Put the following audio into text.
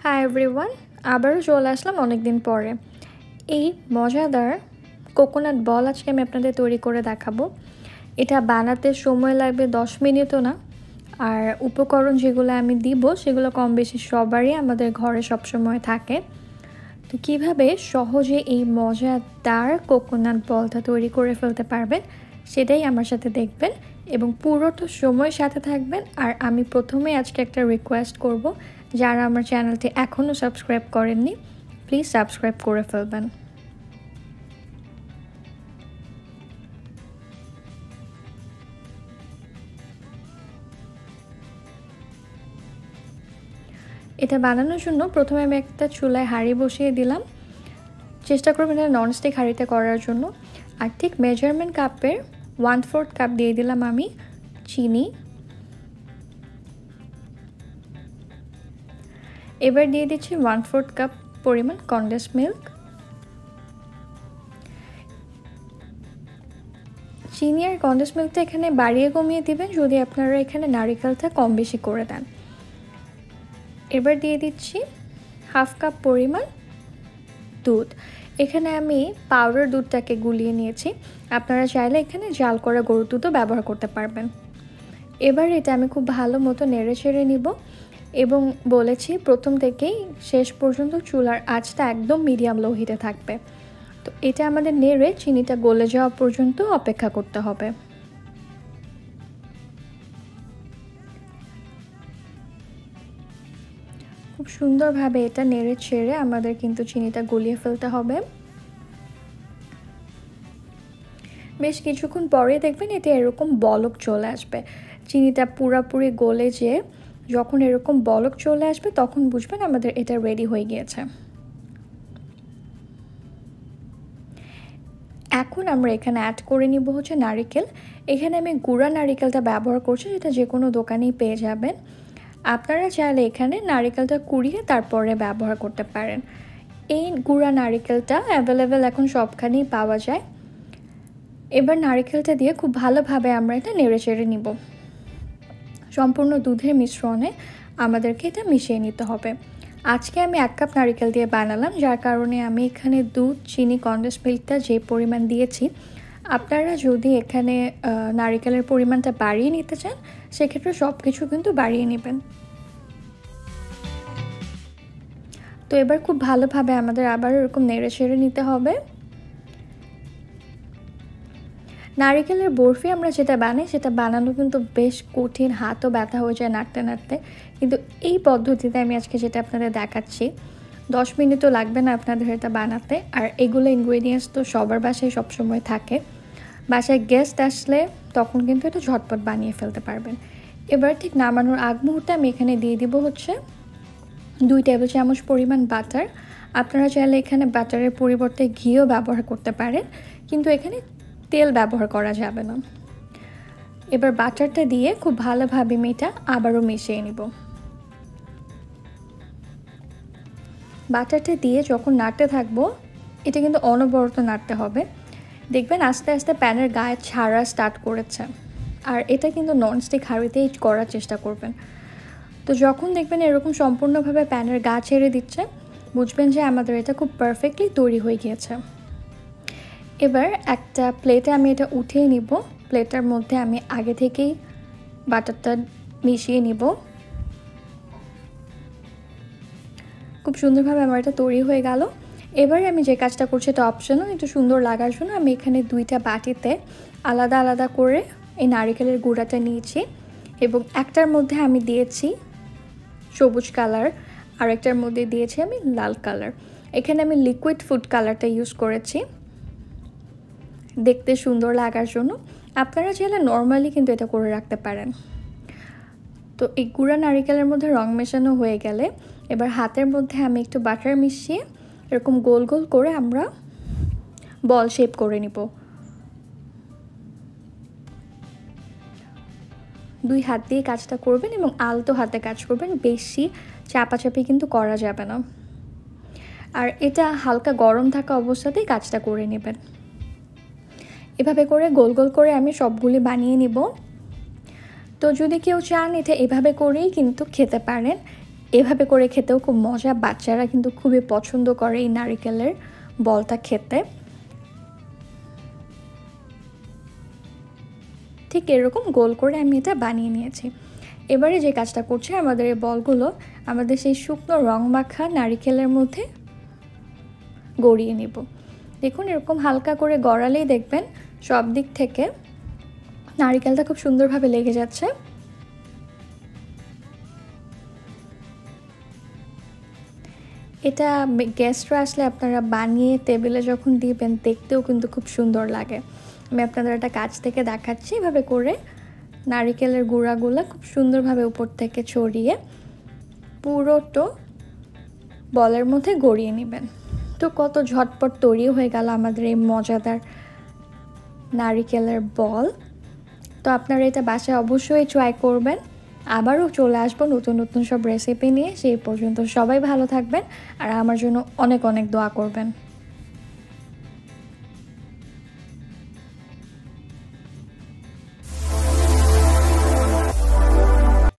Hi everyone, আবারও চলে আসলাম অনেক দিন পরে। এই মজাদার কোকোনাট বল আজকে আমি আপনাদের তৈরি করে দেখাবো। এটা বানাতে সময় লাগবে 10 মিনিটও না। আর উপকরণ যেগুলো আমি দিব সেগুলো কম বেশি সবারই আমাদের ঘরে সবসময় থাকে। তো কীভাবে সহজে এই মজাদার কোকোনাট বলটা তৈরি করে ফেলতে পারবেন সেটাই আমার সাথে দেখবেন এবং পুরোটা সময় সাথে থাকবেন। আর আমি প্রথমে আজকে একটা রিকোয়েস্ট করব, যারা আমার চ্যানেলটি এখনও সাবস্ক্রাইব করেননি প্লিজ সাবস্ক্রাইব করে ফেলবেন। এটা বানানোর জন্য প্রথমে আমি একটা চুলায় হাঁড়ি বসিয়ে দিলাম। চেষ্টা করবেন এটা ননস্টিক হাঁড়িতে করার জন্য। আর ঠিক মেজারমেন্ট কাপের 1/4 কাপ দিয়ে দিলাম আমি চিনি। এবার দিয়ে দিচ্ছি 1/4 কাপ পরিমাণ কনডেন্স মিল্ক। চিনি আর কনডেন্স মিল্কটা এখানে বাড়িয়ে কমিয়ে দিবেন যদি আপনারা এখানে নারিকেলটা কম বেশি করে দেন। এবার দিয়ে দিচ্ছি 1/2 কাপ পরিমাণ দুধ। এখানে আমি পাউডার দুধটাকে গুলিয়ে নিয়েছি, আপনারা চাইলে এখানে জাল করা গরুর দুধও ব্যবহার করতে পারবেন। এবার এটা আমি খুব ভালো মতো নেড়ে চেড়ে নিব এবং বলেছি প্রথম থেকেই শেষ পর্যন্ত চুলার আঁচটা একদম মিডিয়াম লো হিটে থাকবে। তো এটা আমাদের নেড়ে চিনিটা গলে যাওয়া পর্যন্ত অপেক্ষা করতে হবে। খুব সুন্দরভাবে এটা নেড়ে ছেড়ে আমাদের কিন্তু চিনিটা গলিয়ে ফেলতে হবে। বেশ কিছুক্ষণ পরে দেখবেন এটা এরকম বলক চলে আসবে। চিনিটা পুরোপুরি গলে যেয়ে যখন এরকম বলক চলে আসবে তখন বুঝবেন আমাদের এটা রেডি হয়ে গিয়েছে। এখন আমরা এখানে অ্যাড করে নিব হচ্ছে নারিকেল। এখানে আমি গুঁড়া নারিকেলটা ব্যবহার করছি, যেটা যে কোনো দোকানেই পেয়ে যাবেন। আপনারা চাইলে এখানে নারিকেলটা কুড়িয়ে তারপরে ব্যবহার করতে পারেন। এই গুঁড়া নারিকেলটা অ্যাভেলেবেল এখন সবখানেই পাওয়া যায়। এবার নারিকেলটা দিয়ে খুব ভালোভাবে আমরা এটা নেড়ে চেড়ে নিব। সম্পূর্ণ দুধের মিশ্রণে আমাদেরকে এটা মিশিয়ে নিতে হবে। আজকে আমি 1 কাপ নারিকেল দিয়ে বানালাম, যার কারণে আমি এখানে দুধ, চিনি, কনডেন্স মিল্কটা যে পরিমাণ দিয়েছি। আপনারা যদি এখানে নারিকেলের পরিমাণটা বাড়িয়ে নিতে চান সেক্ষেত্রে সব কিছু কিন্তু বাড়িয়ে নেবেন। তো এবার খুব ভালোভাবে আমাদের আবার এরকম নেড়ে চেড়ে নিতে হবে। নারিকেলের বরফি আমরা যেটা বানাই সেটা বানানো কিন্তু বেশ কঠিন, হাতও ব্যথা হয়ে যায় নাড়তে নাড়তে। কিন্তু এই পদ্ধতিতে আমি আজকে যেটা আপনাদের দেখাচ্ছি 10 মিনিটও লাগবে না আপনাদের এটা বানাতে। আর এগুলো ইনগ্রেডিয়েন্টস তো সবার বাসায় সবসময় থাকে। বাসায় গেস্ট আসলে তখন কিন্তু এটা ঝটপট বানিয়ে ফেলতে পারবেন। এবার ঠিক নামানোর আগ মুহূর্তে আমি এখানে দিয়ে দিব হচ্ছে 2 টেবিল চামচ পরিমাণ বাটার। আপনারা চাইলে এখানে বাটারের পরিবর্তে ঘিও ব্যবহার করতে পারেন, কিন্তু এখানে তেল ব্যবহার করা যাবে না। এবার বাটারটা দিয়ে খুব ভালোভাবে এটা আবারও মিশিয়ে নিব। বাটারটা দিয়ে যখন নাড়তে থাকবো এটা কিন্তু অনবরত নাড়তে হবে। দেখবেন আস্তে আস্তে প্যানের গায়ে ছাড়া স্টার্ট করেছে। আর এটা কিন্তু ননস্টিক হাঁড়িতেই করার চেষ্টা করবেন। তো যখন দেখবেন এরকম সম্পূর্ণভাবে প্যানের গা ছেড়ে দিচ্ছে বুঝবেন যে আমাদের এটা খুব পারফেক্টলি তৈরি হয়ে গিয়েছে। এবার একটা প্লেটে আমি এটা উঠিয়ে নিব। প্লেটের মধ্যে আমি আগে থেকেই বাটারটা মিশিয়ে নিব। খুব সুন্দরভাবে আমার এটা তৈরি হয়ে গেল। এবার আমি যে কাজটা করছি এটা অপশনাল, একটু সুন্দর লাগার জন্য আমি এখানে 2টা বাটিতে আলাদা আলাদা করে এই নারিকেলের গুঁড়াটা নিয়েছি এবং একটার মধ্যে আমি দিয়েছি সবুজ কালার আর একটার মধ্যে দিয়েছি আমি লাল কালার। এখানে আমি লিকুইড ফুড কালারটা ইউজ করেছি দেখতে সুন্দর লাগার জন্য। আপনারা চাইলে নর্মালি কিন্তু এটা করে রাখতে পারেন। তো এই গুঁড়া নারিকেলের মধ্যে রং মেশানো হয়ে গেলে এবার হাতের মধ্যে আমি একটু বাটার মিশিয়ে এরকম গোল গোল করে আমরা বল শেপ করে নিব। 2 হাত দিয়ে কাজটা করবেন এবং আলতো হাতে কাজ করবেন, বেশি চাপাচাপি কিন্তু করা যাবে না। আর এটা হালকা গরম থাকা অবস্থাতেই কাজটা করে নেবেন। এভাবে করে গোল গোল করে আমি সবগুলি বানিয়ে নিব। তো যদি কেউ চান এটা এভাবে করেই কিন্তু খেতে পারেন। এভাবে করে খেতেও খুব মজা, বাচ্চারা কিন্তু খুবই পছন্দ করে এই নারিকেলের বলটা খেতে। ঠিক এরকম গোল করে আমি এটা বানিয়ে নিয়েছি। এবারে যে কাজটা করছি, আমাদের এই বলগুলো আমাদের সেই শুকনো রং মাখা নারিকেলের মধ্যে গড়িয়ে নেব। দেখুন এরকম হালকা করে গড়ালেই দেখবেন সব দিক থেকে নারিকেলটা খুব সুন্দরভাবে লেগে যাচ্ছে। এটা গেস্টরা আসলে আপনারা বানিয়ে টেবিলে যখন দিবেন দেখতেও কিন্তু খুব সুন্দর লাগে। আমি আপনাদের একটা কাছ থেকে দেখাচ্ছি। এভাবে করে নারিকেলের গুঁড়াগুলো খুব সুন্দরভাবে উপর থেকে ছড়িয়ে পুরোটা বলের মধ্যে গড়িয়ে নেবেন। তো কত ঝটপট তৈরি হয়ে গেল আমাদের এই মজাদার নারিকেলের বল। তো আপনারা এটা বাসায় অবশ্যই ট্রাই করবেন। আবারও চলে আসবো নতুন নতুন সব রেসিপি নিয়ে। সেই পর্যন্ত সবাই ভালো থাকবেন আর আমার জন্য অনেক অনেক দোয়া করবেন।